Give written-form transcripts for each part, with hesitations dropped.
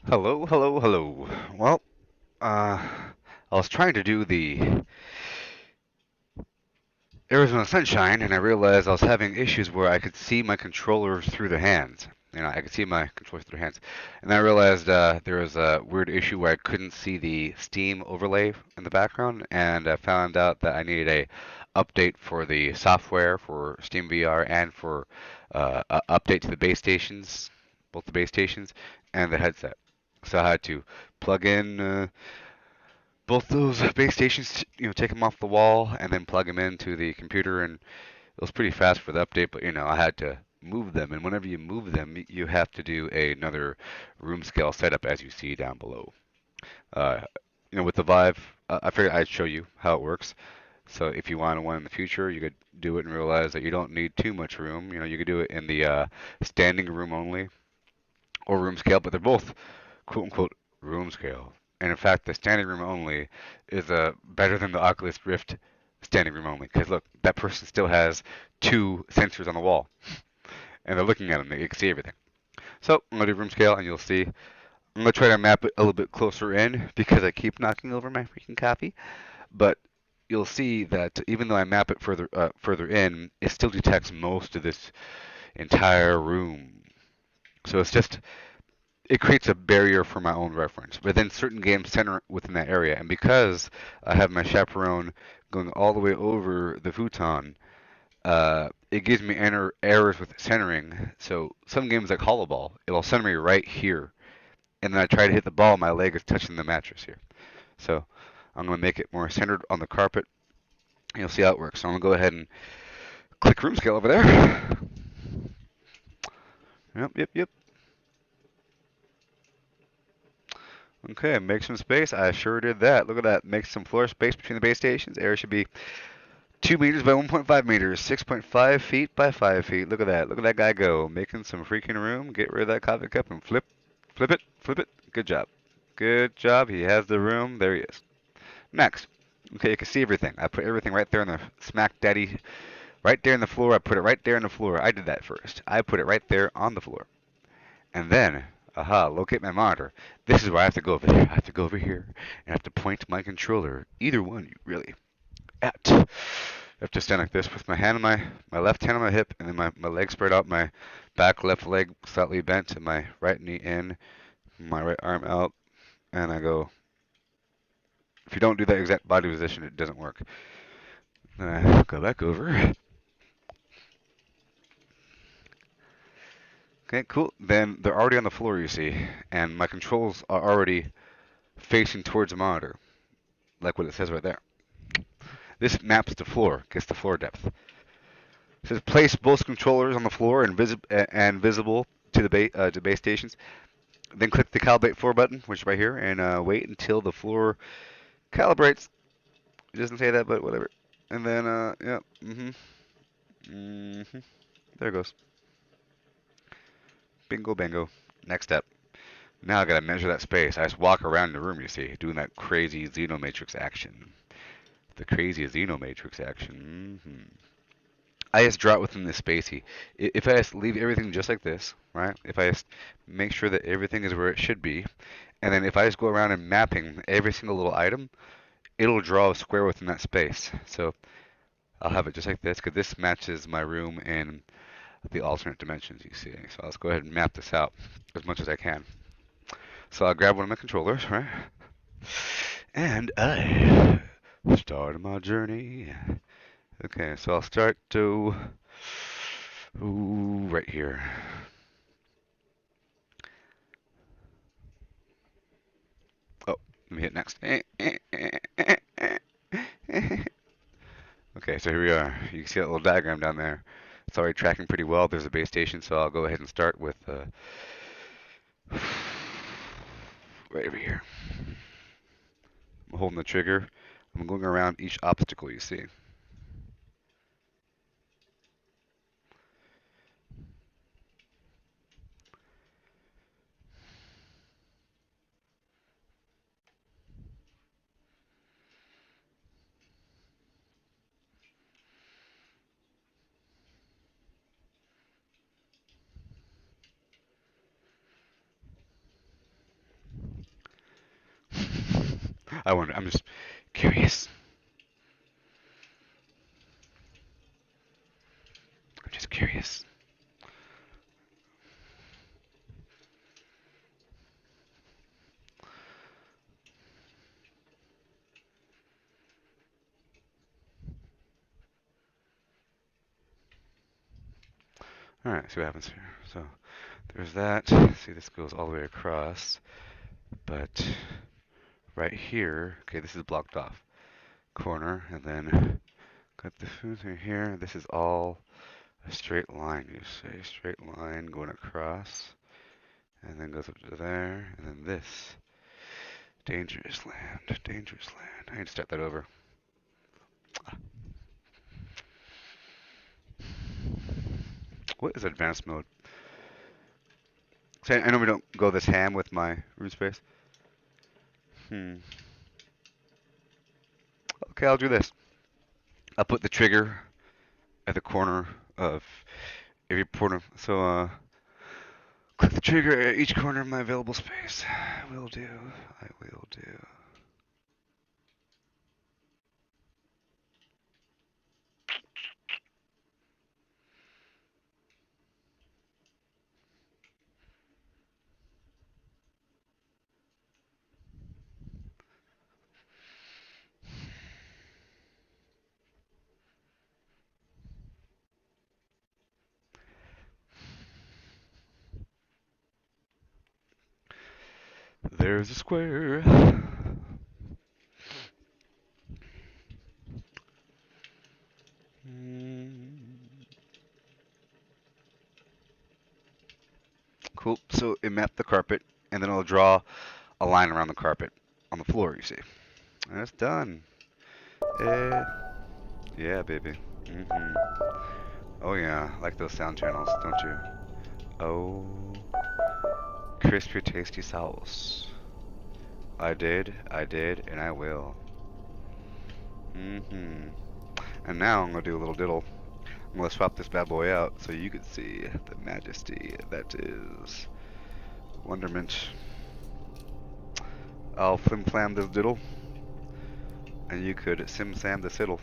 Hello, hello, hello. Well, I was trying to do the Arizona Sunshine, and I realized I was having issues where I could see my controller through the hands. I could see my controller through the hands. And I realized there was a weird issue where I couldn't see the Steam overlay in the background, and I found out that I needed a update for the software for Steam VR and for a update to the base stations, both the base stations and the headset. So I had to plug in both those base stations, take them off the wall and then plug them into the computer, and it was pretty fast for the update. But I had to move them, and whenever you move them, you have to do another room scale setup, as you see down below. Uh, with the Vive, I figured I'd show you how it works. So if you want one in the future, you could do it and realize that you don't need too much room. You could do it in the standing room only or room scale, but they're both quote unquote room scale. And in fact, the standing room only is better than the Oculus Rift standing room only. Because look, that person still has two sensors on the wall, and they're looking at them. They can see everything. So I'm gonna do room scale, and you'll see. I'm gonna try to map it a little bit closer in because I keep knocking over my freaking copy. But you'll see that even though I map it further in, it still detects most of this entire room. So it creates a barrier for my own reference. But then certain games center within that area, and because I have my chaperone going all the way over the futon, it gives me errors with centering. So some games like Hollow Ball, it'll center me right here, and then I try to hit the ball, my leg is touching the mattress here. So I'm going to make it more centered on the carpet. You'll see how it works. So I'm going to go ahead and click room scale over there. Yep, yep, yep. Okay, make some space. I sure did that. Look at that. Make some floor space between the base stations. Area should be 2 meters by 1.5 meters, 6.5 feet by 5 feet. Look at that. Look at that guy go. Making some freaking room. Get rid of that coffee cup and flip it, flip it. Good job. Good job. He has the room. There he is. Next. Okay, you can see everything. I put everything right there in the smack daddy, right there in the floor. I put it right there in the floor. I did that first. I put it right there on the floor. And then, aha, locate my monitor. This is where I have to go over there. I have to go over here and I have to point my controller, either one, really, at. I have to stand like this with my hand on my left hand on my hip, and then my leg spread out, my back left leg slightly bent, and my right knee in, my right arm out, and I go. If you don't do that exact body position, it doesn't work. Then I go back over. Okay, cool. Then they're already on the floor, you see, and my controls are already facing towards the monitor, like what it says right there. This maps the floor, gets the floor depth. It says place both controllers on the floor and, visible to the base stations. Then click the calibrate floor button, which is right here, and wait until the floor calibrates. It doesn't say that, but whatever. And then, yeah, there it goes. Bingo, bango. Next step. Now I gotta measure that space. I just walk around the room, you see, doing that crazy Xenomatrix action. The crazy Xenomatrix action. I just draw it within the spacey. If I just leave everything just like this, right? If I just make sure that everything is where it should be, and then if I just go around and mapping every single little item, it'll draw a square within that space. So I'll have it just like this, because this matches my room in the alternate dimensions you see. So let's go ahead and map this out as much as I can. So I'll grab one of my controllers, right? And I start my journey. Okay, so I'll start to right here. Oh, let me hit next. Okay, so here we are. You can see that little diagram down there. It's already tracking pretty well. There's a base station, so I'll go ahead and start with right over here. I'm holding the trigger. I'm going around each obstacle you see. I wonder. I'm just curious. I'm just curious. Alright, see what happens here. So, there's that. See, this goes all the way across. But, right here, okay, this is blocked off. Corner, and then got the food through here. This is all a straight line, you say. Straight line going across. And then goes up to there. And then this. Dangerous land. Dangerous land. I need to start that over. What is advanced mode? So I know we don't go this ham with my room space. Okay, I'll do this. I'll put the trigger at the corner of every corner. So, click the trigger at each corner of my available space. I will do. I will do. There's a square. Cool. So it mapped the carpet, and then it'll draw a line around the carpet on the floor, you see. And it's done. Yeah, baby. Oh yeah, like those sound channels, don't you? Oh, crispy, tasty sauce. I did, and I will. And now I'm gonna do a little diddle. I'm gonna swap this bad boy out so you can see the majesty that is wonderment. I'll flim-flam this diddle, and you could sim-sam the siddle,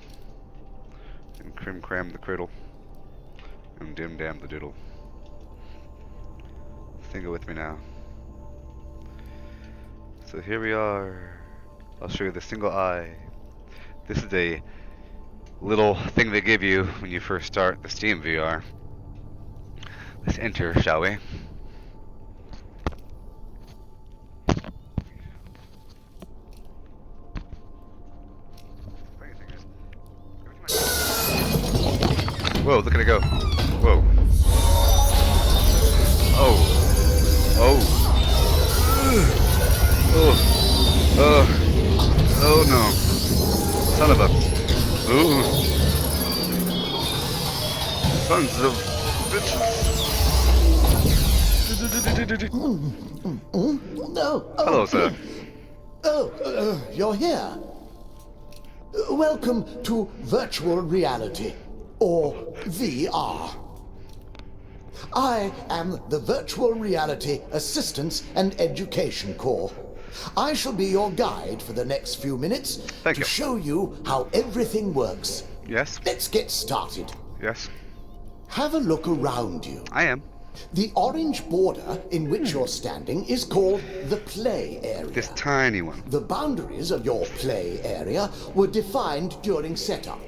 and crim-cram the criddle, and dim-dam the diddle. Think it with me now. So here we are. I'll show you the single eye. This is a little thing they give you when you first start the Steam VR. Let's enter, shall we? Whoa, look at it go. Whoa. Oh. Oh. Oh no. Son of a... Ooh. Sons of bitches. No. Hello, sir. You're here. Welcome to virtual reality, or VR. I am the Virtual Reality Assistance and Education Corps. I shall be your guide for the next few minutes to show you how everything works. Yes. Let's get started. Yes. Have a look around you. I am. The orange border in which you're standing is called the play area. This tiny one. The boundaries of your play area were defined during setup,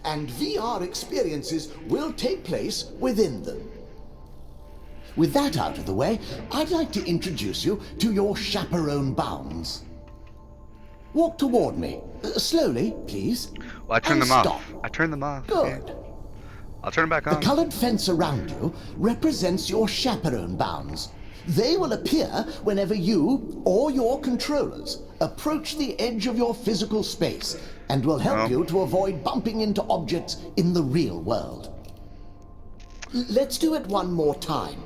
and VR experiences will take place within them. With that out of the way, I'd like to introduce you to your chaperone bounds. Walk toward me. Slowly, please. Well, I turned them off. I turned them off. Good. Yeah. I'll turn them back on. The colored fence around you represents your chaperone bounds. They will appear whenever you or your controllers approach the edge of your physical space and will help you to avoid bumping into objects in the real world. Let's do it one more time.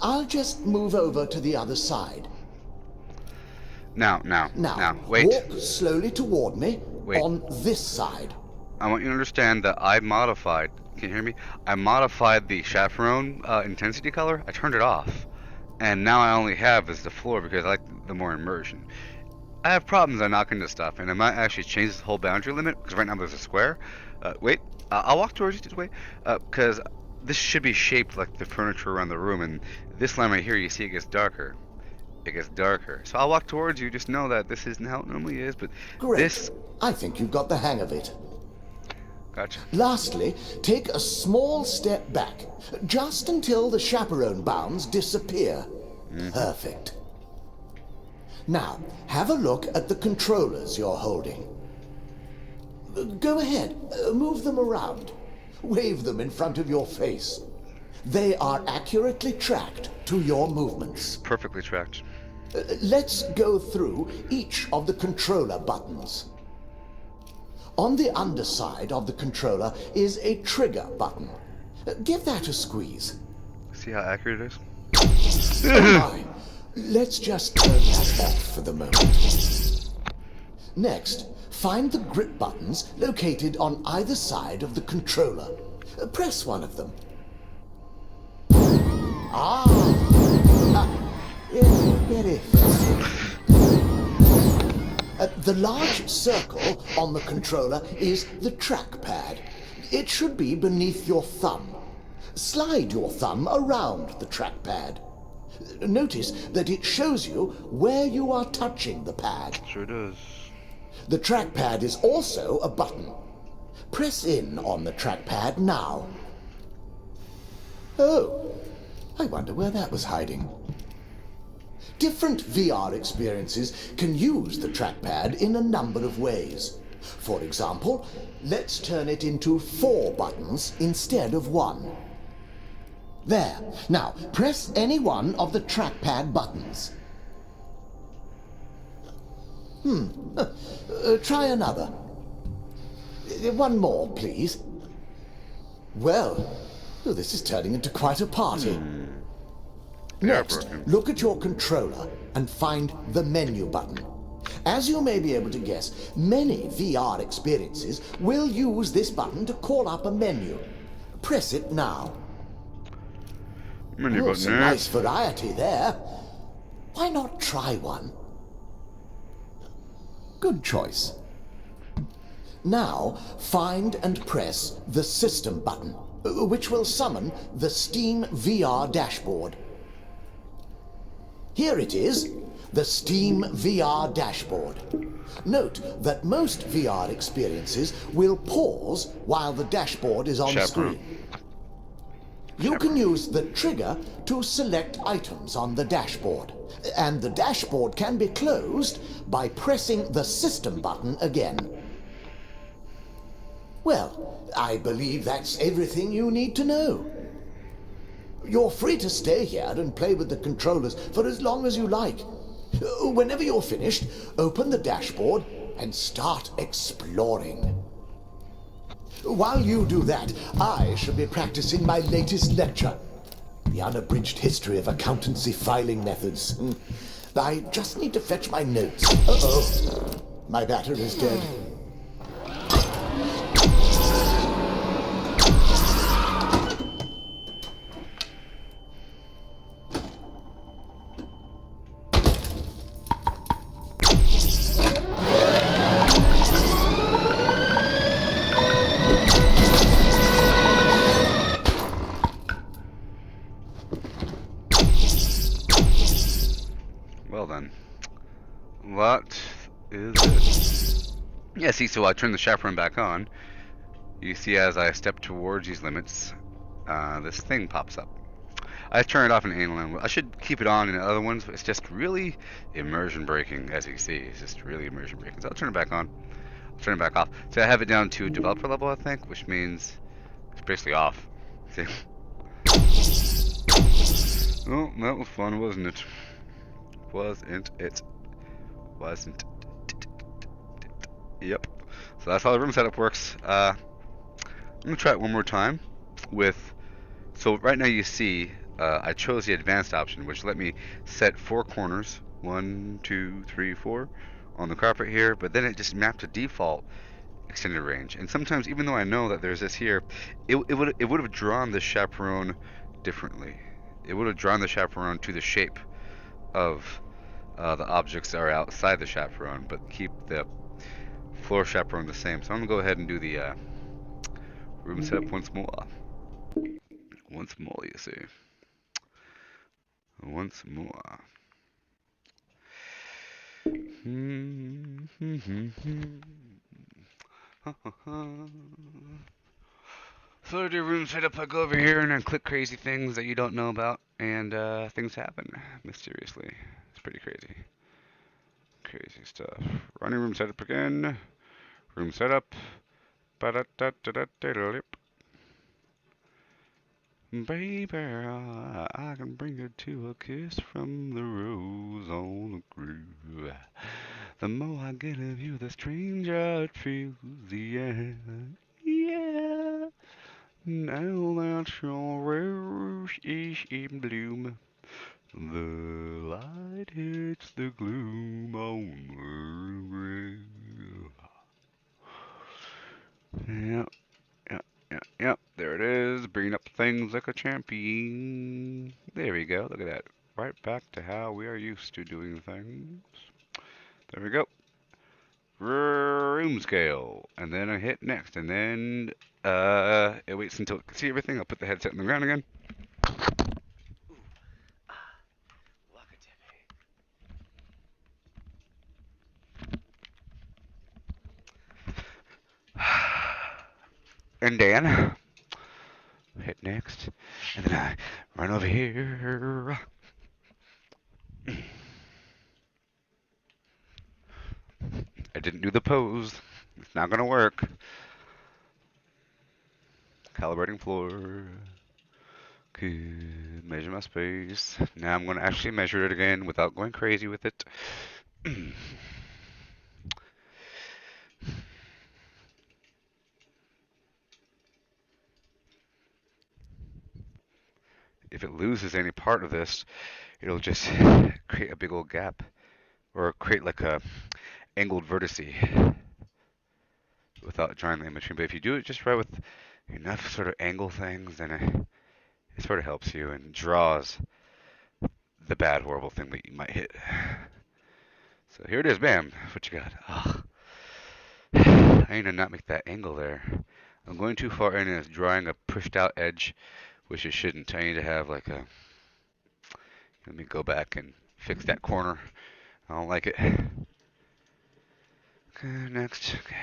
I'll just move over to the other side. Now, wait. Walk slowly toward me on this side. I want you to understand that I modified, can you hear me? I modified the chaperone intensity color. I turned it off. And now I only have is the floor because I like the more immersion. I have problems on knocking this stuff, and I might actually change this whole boundary limit, because right now there's a square. Wait, I'll walk towards you, just wait, because this should be shaped like the furniture around the room, and this line right here, you see it gets darker. It gets darker. So I'll walk towards you, just know that this isn't how it normally is, but Great. this... I think you've got the hang of it. Gotcha. Lastly, take a small step back, just until the chaperone bounds disappear. Perfect. Now, have a look at the controllers you're holding. Go ahead, move them around. Wave them in front of your face. They are accurately tracked to your movements. Perfectly tracked. Let's go through each of the controller buttons. On the underside of the controller is a trigger button. Give that a squeeze. See how accurate it is? Oh my. Let's just turn that off for the moment. Next, find the grip buttons located on either side of the controller. Press one of them. Yes, very fancy. The large circle on the controller is the trackpad. It should be beneath your thumb. Slide your thumb around the trackpad. Notice that it shows you where you are touching the pad. Sure does. The trackpad is also a button. Press in on the trackpad now. Oh, I wonder where that was hiding. Different VR experiences can use the trackpad in a number of ways. For example, let's turn it into 4 buttons instead of 1. There. Now, press any one of the trackpad buttons. Try another. One more, please. Well, this is turning into quite a party. Next, look at your controller and find the menu button. As you may be able to guess, many VR experiences will use this button to call up a menu. Press it now. Menu button. Some nice variety there. Why not try one? Good choice. Now, find and press the System button, which will summon the Steam VR dashboard. Here it is, the Steam VR dashboard. Note that most VR experiences will pause while the dashboard is on screen. You can use the trigger to select items on the dashboard, and the dashboard can be closed by pressing the System button again. Well, I believe that's everything you need to know. You're free to stay here and play with the controllers for as long as you like. Whenever you're finished, open the dashboard and start exploring. While you do that, I shall be practicing my latest lecture, the unabridged history of accountancy filing methods. I just need to fetch my notes. Uh-oh, my battery is dead. Well then, that is it. Yeah, see, so I turn the chaperone back on. You see as I step towards these limits, this thing pops up. I turn it off in anal. I should keep it on in the other ones, but it's just really immersion breaking, as you see. It's just really immersion breaking. So I'll turn it back on. I'll turn it back off. So I have it down to developer level, I think, which means it's basically off. See? Oh, that was fun, wasn't it? Wasn't it? Wasn't it? Yep. So that's how the room setup works. I'm gonna try it one more time with. So right now you see I chose the advanced option, which let me set 4 corners, 1, 2, 3, 4, on the carpet here. But then it just mapped to default extended range. And sometimes, even though I know that there's this here, it would have drawn the chaperone differently. It would have drawn the chaperone to the shape of the objects are outside the chaperone, but keep the floor chaperone the same. So I'm gonna go ahead and do the room setup once more. Once more, you see. Once more. So to do room setup, I go over here and I click crazy things that you don't know about, and things happen mysteriously. It's pretty crazy. Crazy stuff. Running room setup again. Room setup. Baby, I can bring you to a kiss from the rose on the grave. The more I get of you, the stranger it feels. Yeah, yeah. Now that your rose is in bloom, the light hits the gloom on the grave. Yep, yep, yep, yep. There it is. Bringing up things like a champion. There we go. Look at that. Right back to how we are used to doing things. There we go. Room scale. And then I hit next. And then it waits until it can see everything. I'll put the headset on the ground again. And Dan. Hit next. And then I run over here. I didn't do the pose. It's not gonna work. Calibrating floor. Okay, measure my space. Now I'm gonna actually measure it again without going crazy with it. If it loses any part of this, it'll just create a big old gap, or create like a angled vertice without drawing the image. But if you do it just right with enough sort of angle things, then it sort of helps you and draws the bad, horrible thing that you might hit. So here it is, bam. What you got? Oh. I need to not make that angle there. I'm going too far in and it's drawing a pushed out edge, which it shouldn't. I need to have like a, let me go back and fix that corner. I don't like it. Okay, next. Okay.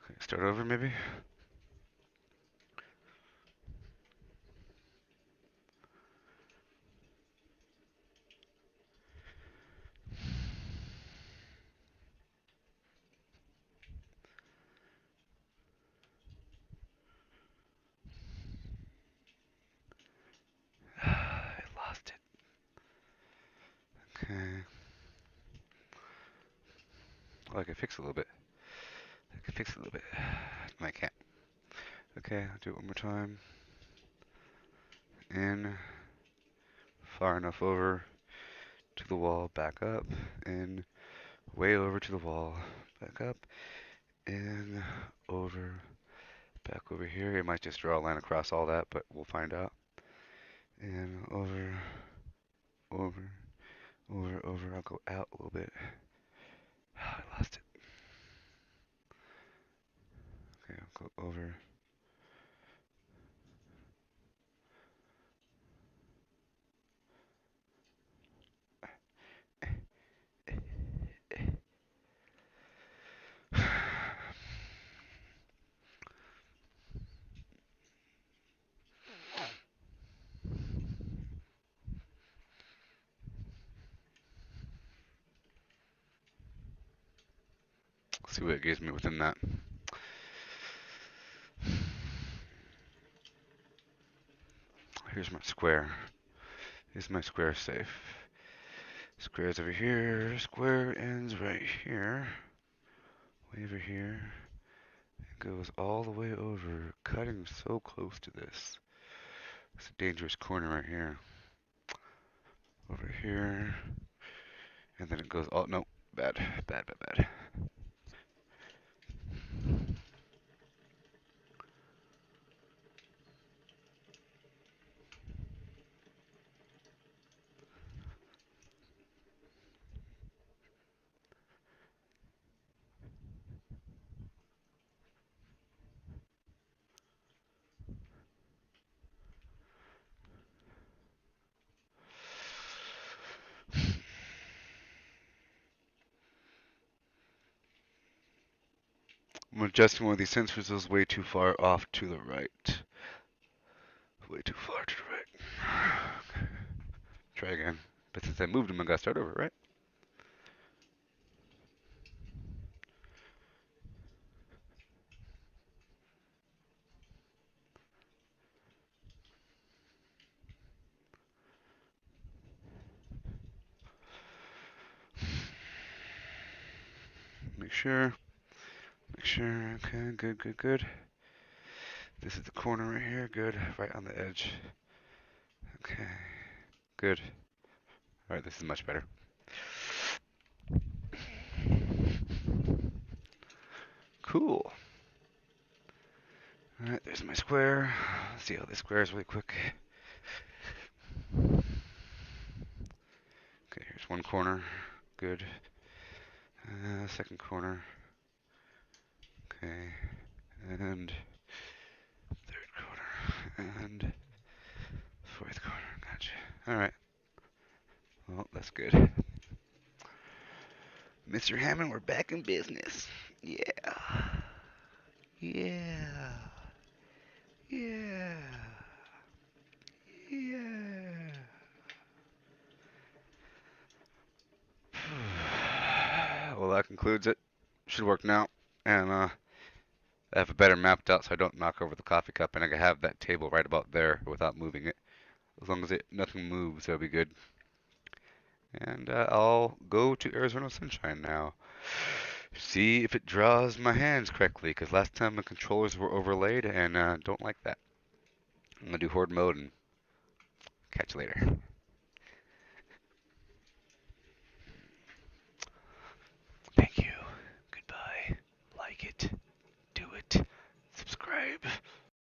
Okay, start over maybe. I lost it. Okay. Oh, I can fix it a little bit. I can fix it a little bit. No, I can't. Okay, I'll do it one more time. In. Far enough over to the wall, back up, in, way over to the wall, back up, in, over, back over here. It might just draw a line across all that, but we'll find out. In, over, over, over. I'll go out a little bit. I lost it. Okay, I'll go over. See what it gives me within that. Here's my square. Is my square safe? Square's over here. Square ends right here. Way over here. It goes all the way over, cutting so close to this. It's a dangerous corner right here. Over here. And then it goes all, no, bad, bad, bad, bad. I'm adjusting one of these sensors. It was way too far off to the right. Way too far to the right. Okay. Try again. But since I moved them, I gotta start over, right? Make sure. Make sure. Okay, good, good, good. This is the corner right here. Good. Right on the edge. Okay. Good. Alright, this is much better. Cool. Alright, there's my square. Let's see how this squares really quick. Okay, here's one corner. Good. Second corner. Okay. And third corner. And fourth corner. Gotcha. Alright. Well, that's good. Mr. Hammond, we're back in business. Yeah. Yeah. Yeah. Yeah. Well, that concludes it. Should work now. And I have it better mapped out so I don't knock over the coffee cup, and I can have that table right about there without moving it. As long as nothing moves, that'll be good. And I'll go to Arizona Sunshine now. See if it draws my hands correctly, because last time my controllers were overlaid and don't like that. I'm gonna do horde mode and catch you later.